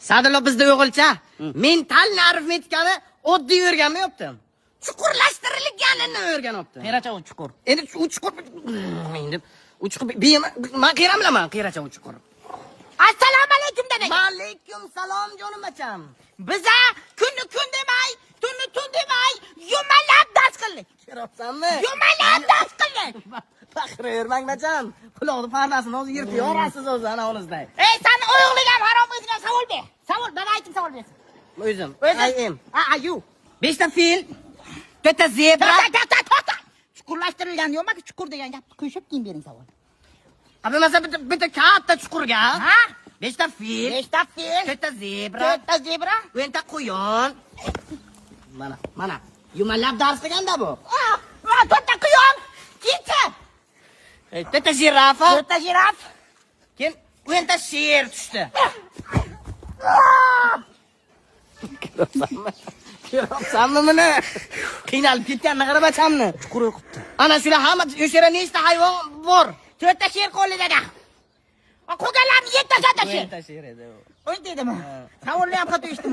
Sadullo bizda o'g'ilcha mentalni arifmetikani oddiy o'rganmayapti. Chuqurlashtirilganini o'rganyapti. Qiyracha u chuqur. Endi u chuqur endi u chuqur men qiyramlaman qiyracha u chuqur. Assalomu alaykum dadang. Va alaykum salom jonim bacham. Biza kunni kun demay, tunni tun demay, yumalab dars qildik. Ko'ryapsanmi? Yumalab dars qildik. Baqiravermang bacham. Quloqni pardasini hozir yirtib yorasiz o'zi ana onizday. Ey, seni o'g'ling ham harom o'ziga savol ber. Savol, bana ayting savol bersin. O'zim. I am. You. 5 ta fil, 4 ta zebra. To'xta. Chuqurlashtirilgan yo'qmi? Chuqur degan gapni qo'shib keyin bering savol. Abi masa bitta katta chuqurga. Ha? 5 ta fil, 5 ta fil, 4 ta zebra, 4 ta zebra, 10 ta quyon. Mana. Yumalab dars deganda bu. 4 ta quyon, kecha. 4 ta jirafa, 4 ta jiraf. keyin 10 ta sher tushdi. Ko'ryapsanmi buni? Qiynalib ketganini qara bachamni. Chuqur o'qibdi. Ana shular hamma o'sha yerda nechta hayvon bor? 4 ta sher qo'lida. Qolganlarni 7 ta sher. 10 ta sher edi u. O'yn deydimi? Savolni ham xato eshitdim.